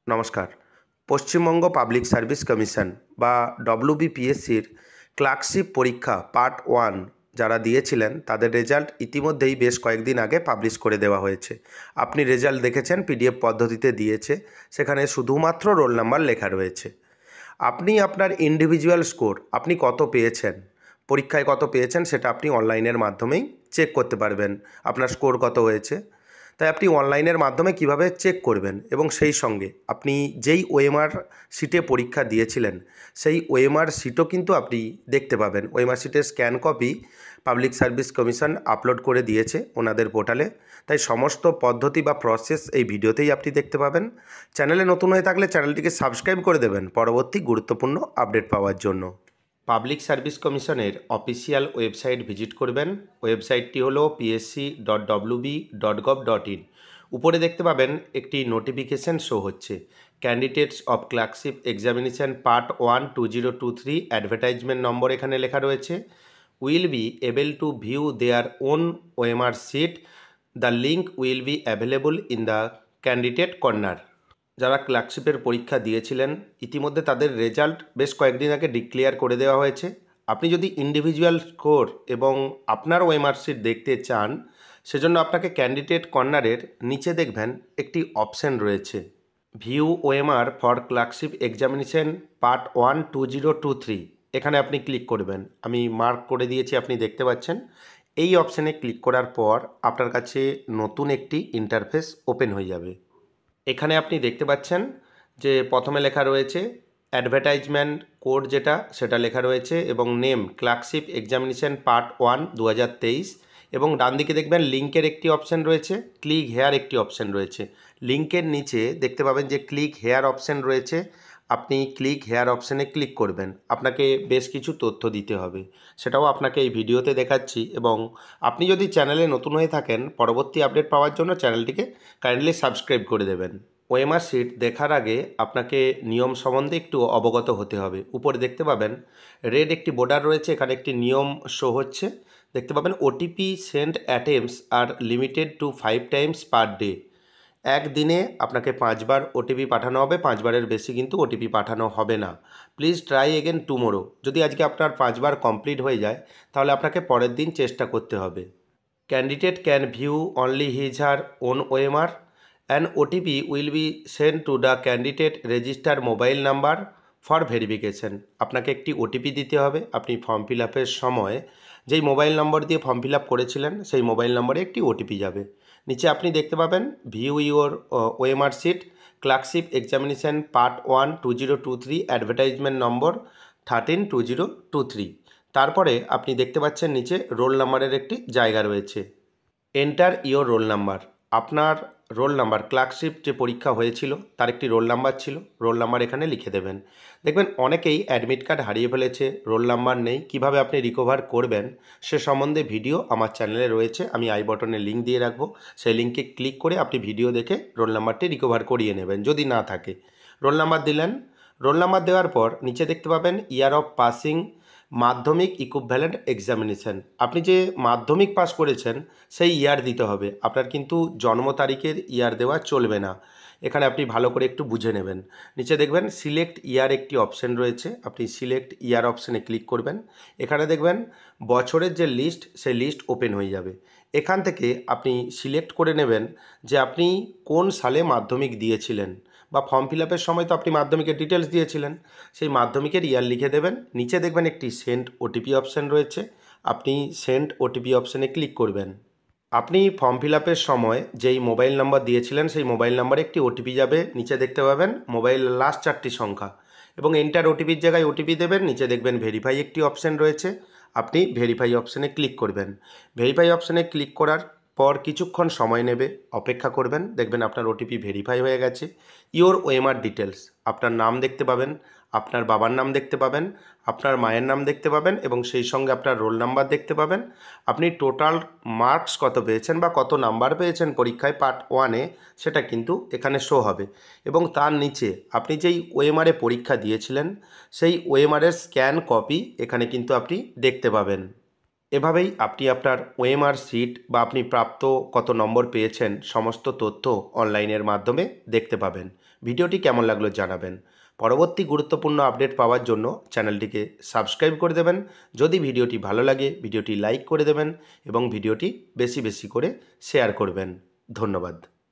নমস্কার। Paschimbanga public service commission বা ডব্লিউবিপিএসসির clerkship পরীক্ষা পার্ট 1 যারা দিয়েছিলেন তাদের রেজাল্ট ইতিমধ্যেই বেশ কয়েকদিন আগে পাবলিশ করে দেওয়া হয়েছে। আপনি রেজাল্ট দেখেছেন, পিডিএফ পদ্ধতিতে দিয়েছে, সেখানে শুধুমাত্র রোল নাম্বার লেখা রয়েছে। আপনি আপনার ইন্ডিভিজুয়াল স্কোর আপনি কত পেয়েছেন, পরীক্ষায় কত পেয়েছেন সেটা আপনি অনলাইনের মাধ্যমেই চেক করতে পারবেন, আপনার স্কোর কত হয়েছে। তাই আপনি অনলাইনের মাধ্যমে কিভাবে চেক করবেন এবং সেই সঙ্গে আপনি যেই ওএমআর শিটে পরীক্ষা দিয়েছিলেন সেই ওএমআর শিটও কিন্তু আপনি দেখতে পাবেন। ওএমআর শিটের scan copy public service commission upload করে দিয়েছে ওনাদের পোর্টালে। তাই সমস্ত পদ্ধতি বা প্রসেস এই ভিডিওতেই আপনি দেখতে পাবেন। চ্যানেলে নতুন হয়ে থাকলে চ্যানেলটিকে সাবস্ক্রাইব করে দেবেন পরবর্তী গুরুত্বপূর্ণ আপডেট পাওয়ার জন্য। পাবলিক সার্ভিস কমিশনের অফিসিয়াল ওয়েবসাইট ভিজিট করবেন। ওয়েবসাইটটি হলো psc.wb.gov.in। উপরে দেখতে পাবেন একটি নোটিফিকেশান শো হচ্ছে, candidates of clerkship examination part 1 2023 advertisement number এখানে লেখা রয়েছে। Will be able to view their own OMR sheet, the link will be available in the candidate corner. যারা ক্লার্কশিপের পরীক্ষা দিয়েছিলেন ইতিমধ্যে তাদের রেজাল্ট বেশ কয়েকদিন আগে ডিক্লেয়ার করে দেওয়া হয়েছে। আপনি যদি ইন্ডিভিজুয়াল স্কোর এবং আপনার ওএমআর শিট দেখতে চান, সেজন্য আপনাকে ক্যান্ডিডেট কর্নারের নিচে দেখবেন একটি অপশান রয়েছে, view OMR for clerkship examination part 1 2023। এখানে আপনি ক্লিক করবেন। আমি মার্ক করে দিয়েছি, আপনি দেখতে পাচ্ছেন। এই অপশানে ক্লিক করার পর আপনার কাছে নতুন একটি ইন্টারফেস ওপেন হয়ে যাবে। এখানে আপনি দেখতে পাচ্ছেন যে প্রথমে লেখা রয়েছে অ্যাডভার্টাইজমেন্ট কোড, সেটা লেখা রয়েছে এবং নেম ক্লার্কশিপ এক্সামিনেশন পার্ট 1 2023 এবং ডান দিকে দেখবেন লিঙ্কের একটি অপশান রয়েছে, ক্লিক হেয়ার একটি অপশান রয়েছে। লিঙ্কের নিচে দেখতে পাবেন যে ক্লিক হেয়ার অপশান রয়েছে। আপনি ক্লিক হেয়ার অপশানে ক্লিক করবেন। আপনাকে বেশ কিছু তথ্য দিতে হবে, সেটাও আপনাকে এই ভিডিওতে দেখাচ্ছি। এবং আপনি যদি চ্যানেলে নতুন হয়ে থাকেন, পরবর্তী আপডেট পাওয়ার জন্য চ্যানেলটিকে কাইন্ডলি সাবস্ক্রাইব করে দেবেন। ওএমআর শিট দেখার আগে আপনাকে নিয়ম সম্বন্ধে একটু অবগত হতে হবে। উপরে দেখতে পাবেন রেড একটি বর্ডার রয়েছে, এখানে একটি নিয়ম শো হচ্ছে। দেখতে পাবেন ওটিপি সেন্ড অ্যাটেম্পটস আর limited to 5 times per day. একদিনে আপনাকে 5 বার ওটিপি পাঠানো হবে, 5 বারের বেশি কিন্তু ওটিপি পাঠানো হবে না। Please try again tomorrow. যদি আজকে আপনার 5 বার কমপ্লিট হয়ে যায় তাহলে আপনাকে পরের দিন চেষ্টা করতে হবে। Candidate can view only his her own OMR. An OTP will be send to the candidate register mobile number for verification. আপনাকে একটি ওটিপি দিতে হবে। আপনি ফর্ম ফিল আপের সময় যেই মোবাইল নম্বর দিয়ে ফর্ম ফিল আপ করেছিলেন সেই মোবাইল নম্বরে একটি ওটিপি যাবে। নিচে আপনি দেখতে পাবেন view your OMR sheet clerkship examination part 1 2023 advertisement number 13 2023। তারপরে আপনি দেখতে পাচ্ছেন নিচে রোল নাম্বারের একটি জায়গা রয়েছে। Enter your roll number. আপনার রোল নাম্বার, ক্লার্কশিপ যে পরীক্ষা হয়েছিল তার একটি রোল নাম্বার ছিল, রোল নাম্বার এখানে লিখে দেবেন। দেখবেন অনেকেই অ্যাডমিট কার্ড হারিয়ে ফেলেছে, রোল নাম্বার নেই, কিভাবে আপনি রিকভার করবেন সে সম্বন্ধে ভিডিও আমার চ্যানেলে রয়েছে। আমি আই বটনে লিঙ্ক দিয়ে রাখবো, সেই লিঙ্কে ক্লিক করে আপনি ভিডিও দেখে রোল নাম্বারটি রিকভার করিয়ে নেবেন যদি না থাকে। রোল নাম্বার দিলেন। রোল নাম্বার দেওয়ার পর নিচে দেখতে পাবেন ইয়ার অফ পাসিং মাধ্যমিক ইকুইভ্যালেন্ট এক্সামিনেশন। আপনি যে মাধ্যমিক পাস করেছেন সেই ইয়ার দিতে হবে, আপনার কিন্তু জন্ম তারিখের ইয়ার দেওয়া চলবে না। এখানে আপনি ভালো করে একটু বুঝে নেবেন। নিচে দেখবেন সিলেক্ট ইয়ার একটি অপশান রয়েছে, আপনি সিলেক্ট ইয়ার অপশানে ক্লিক করবেন। এখানে দেখবেন বছরের যে লিস্ট সেই লিস্ট ওপেন হয়ে যাবে। এখান থেকে আপনি সিলেক্ট করে নেবেন যে আপনি কোন সালে মাধ্যমিক দিয়েছিলেন, বা ফর্ম ফিল আপের সময় তো আপনি মাধ্যমিকের ডিটেলস দিয়েছিলেন, সেই মাধ্যমিকের ইয়ার লিখে দেবেন। নিচে দেখবেন একটি সেন্ড ওটিপি অপশান রয়েছে, আপনি সেন্ড ওটিপি অপশানে ক্লিক করবেন। আপনি ফর্ম ফিল আপের সময় যেই মোবাইল নাম্বার দিয়েছিলেন সেই মোবাইল নাম্বারে একটি ওটিপি যাবে। নিচে দেখতে পাবেন মোবাইল লাস্ট 4টি সংখ্যা এবং এন্টার ওটিপির জায়গায় ওটিপি দেবেন। নিচে দেখবেন ভেরিফাই একটি অপশান রয়েছে, আপনি ভেরিফাই অপশানে ক্লিক করবেন। ভেরিফাই অপশানে ক্লিক করার পর কিছুক্ষণ সময় নেবে, অপেক্ষা করবেন। দেখবেন আপনার ওটিপি ভেরিফাই হয়ে গেছে। ইওর ওএমআর ডিটেলস, আপনার নাম দেখতে পাবেন, আপনার বাবার নাম দেখতে পাবেন, আপনার মায়ের নাম দেখতে পাবেন এবং সেই সঙ্গে আপনার রোল নাম্বার দেখতে পাবেন। আপনি টোটাল মার্কস কত পেয়েছেন বা কত নাম্বার পেয়েছেন পরীক্ষায় পার্ট 1-এ সেটা কিন্তু এখানে শো হবে। এবং তার নিচে আপনি যেই ওএমআরে পরীক্ষা দিয়েছিলেন সেই ওএমআরের স্ক্যান কপি এখানে কিন্তু আপনি দেখতে পাবেন। এভাবেই আপনি আপনার ওএমআর শিট বা আপনি প্রাপ্ত কত নম্বর পেয়েছেন সমস্ত তথ্য অনলাইনের মাধ্যমে দেখতে পাবেন। ভিডিওটি কেমন লাগলো জানাবেন। পরবর্তী গুরুত্বপূর্ণ আপডেট পাওয়ার জন্য চ্যানেলটিকে সাবস্ক্রাইব করে দেবেন। যদি ভিডিওটি ভালো লাগে ভিডিওটি লাইক করে দেবেন এবং ভিডিওটি বেশি বেশি করে শেয়ার করবেন। ধন্যবাদ।